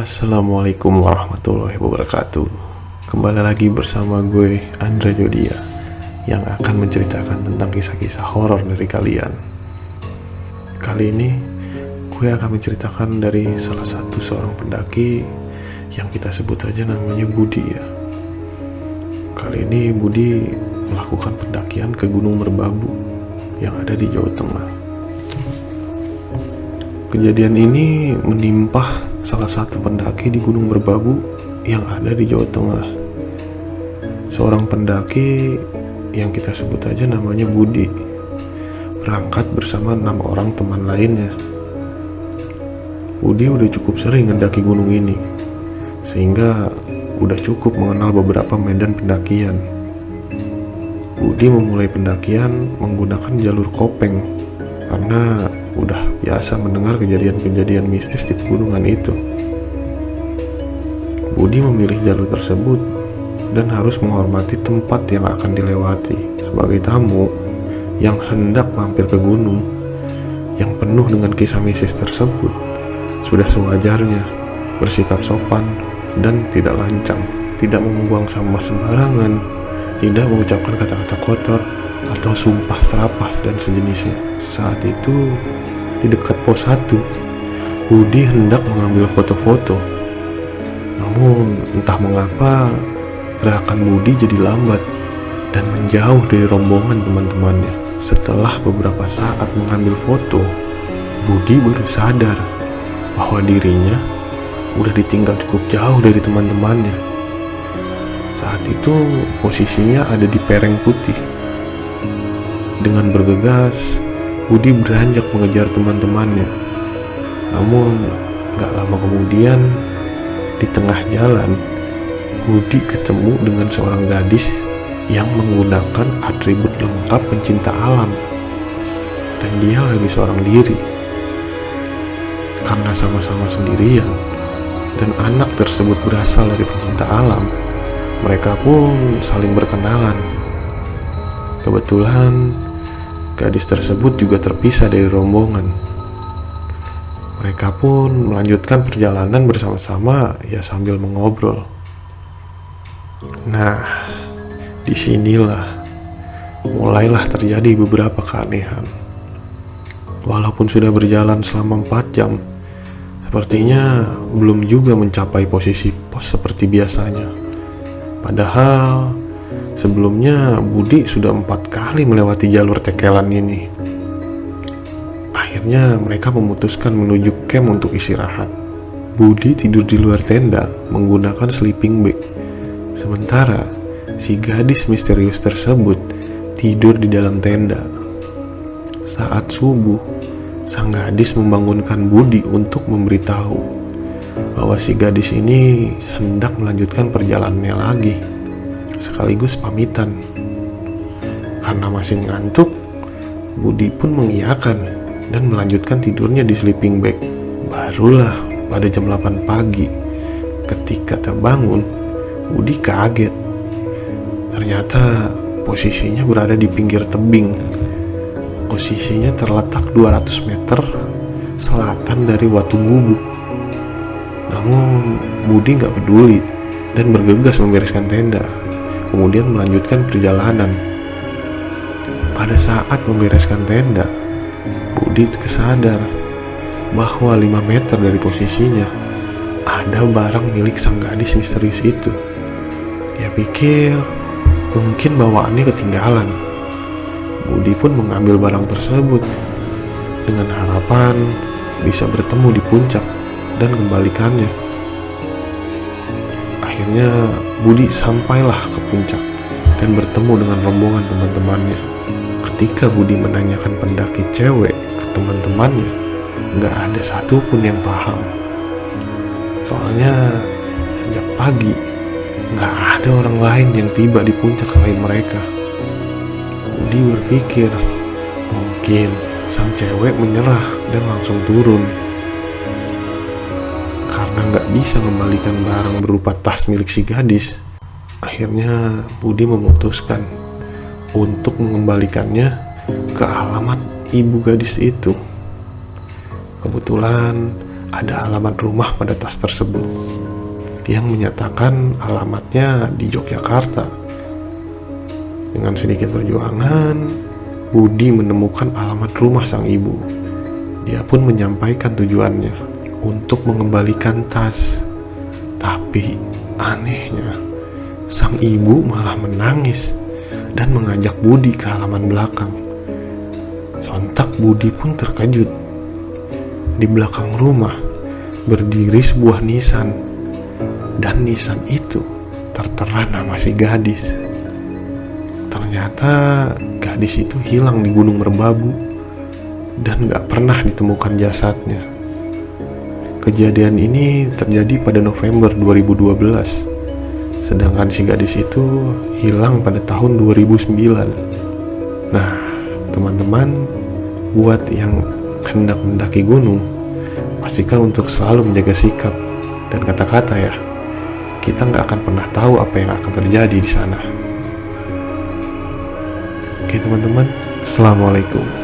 Assalamualaikum warahmatullahi wabarakatuh. Kembali lagi bersama gue, Andra Jodia, yang akan menceritakan tentang kisah-kisah horor dari kalian. Kali ini gue akan menceritakan dari salah satu seorang pendaki yang kita sebut aja namanya Budi ya. Kali ini Budi melakukan pendakian ke Gunung Merbabu yang ada di Jawa Tengah. Kejadian ini menimpa salah satu pendaki di Gunung Merbabu yang ada di Jawa Tengah. Seorang pendaki yang kita sebut aja namanya Budi berangkat bersama 6 orang teman lainnya. Budi udah cukup sering mendaki gunung ini, sehingga udah cukup mengenal beberapa medan pendakian. Budi memulai pendakian menggunakan jalur kopeng karena udah biasa mendengar kejadian-kejadian mistis di pegunungan itu. Budi memilih jalur tersebut dan harus menghormati tempat yang akan dilewati. Sebagai tamu yang hendak mampir ke gunung yang penuh dengan kisah mistis tersebut, sudah sewajarnya bersikap sopan dan tidak lancang, tidak membuang sampah sembarangan, tidak mengucapkan kata-kata kotor atau sumpah serapah dan sejenisnya. Saat itu di dekat pos 1, Budi hendak mengambil foto-foto. Namun entah mengapa gerakan Budi jadi lambat dan menjauh dari rombongan teman-temannya. Setelah beberapa saat mengambil foto, Budi baru sadar bahwa dirinya udah ditinggal cukup jauh dari teman-temannya. Saat itu posisinya ada di Pereng Putih. Dengan bergegas, Budi beranjak mengejar teman-temannya. Namun gak lama kemudian, di tengah jalan, Budi ketemu dengan seorang gadis yang menggunakan atribut lengkap pencinta alam. Dan dia lagi seorang diri. Karena sama-sama sendirian dan anak tersebut berasal dari pencinta alam, mereka pun saling berkenalan. Kebetulan gadis tersebut juga terpisah dari rombongan. Mereka pun melanjutkan perjalanan bersama-sama ya sambil mengobrol. Nah, disinilah mulailah terjadi beberapa keanehan. Walaupun sudah berjalan selama 4 jam, sepertinya belum juga mencapai posisi pos seperti biasanya. Padahal sebelumnya Budi sudah 4 kali melewati jalur tekelan ini. Akhirnya mereka memutuskan menuju camp untuk istirahat. Budi tidur di luar tenda menggunakan sleeping bag. Sementara si gadis misterius tersebut tidur di dalam tenda. Saat subuh, sang gadis membangunkan Budi untuk memberitahu bahwa si gadis ini hendak melanjutkan perjalanannya lagi, sekaligus pamitan. Karena masih ngantuk, Budi pun mengiyakan dan melanjutkan tidurnya di sleeping bag. Barulah pada jam 8 pagi ketika terbangun, Budi kaget. Ternyata posisinya berada di pinggir tebing. Posisinya terletak 200 meter selatan dari Watu Gubuk. Namun Budi gak peduli dan bergegas membereskan tenda, kemudian melanjutkan perjalanan. Pada saat membereskan tenda, Budi kesadar bahwa 5 meter dari posisinya ada barang milik sang gadis misterius itu. Dia pikir mungkin bawaannya ketinggalan. Budi pun mengambil barang tersebut dengan harapan bisa bertemu di puncak dan kembalikannya. Akhirnya Budi sampailah ke puncak dan bertemu dengan rombongan teman-temannya. Ketika Budi menanyakan pendaki cewek ke teman-temannya, gak ada satupun yang paham. Soalnya sejak pagi gak ada orang lain yang tiba di puncak selain mereka. Budi berpikir mungkin sang cewek menyerah dan langsung turun. Karena gak bisa membalikan barang berupa tas milik si gadis, akhirnya Budi memutuskan untuk mengembalikannya ke alamat ibu gadis itu. Kebetulan ada alamat rumah pada tas tersebut yang menyatakan alamatnya di Yogyakarta. Dengan sedikit perjuangan, Budi menemukan alamat rumah sang ibu. Dia pun menyampaikan tujuannya untuk mengembalikan tas. Tapi anehnya, sang ibu malah menangis dan mengajak Budi ke halaman belakang. Sontak Budi pun terkejut. Di belakang rumah berdiri sebuah Nissan, dan Nissan itu tertera nama si gadis. Ternyata gadis itu hilang di Gunung Merbabu dan gak pernah ditemukan jasadnya. Kejadian ini terjadi pada November 2012, sedangkan si gadis itu hilang pada tahun 2009. Nah, teman-teman, buat yang hendak mendaki gunung, pastikan untuk selalu menjaga sikap dan kata-kata ya. Kita nggak akan pernah tahu apa yang akan terjadi di sana. Oke teman-teman, Assalamualaikum.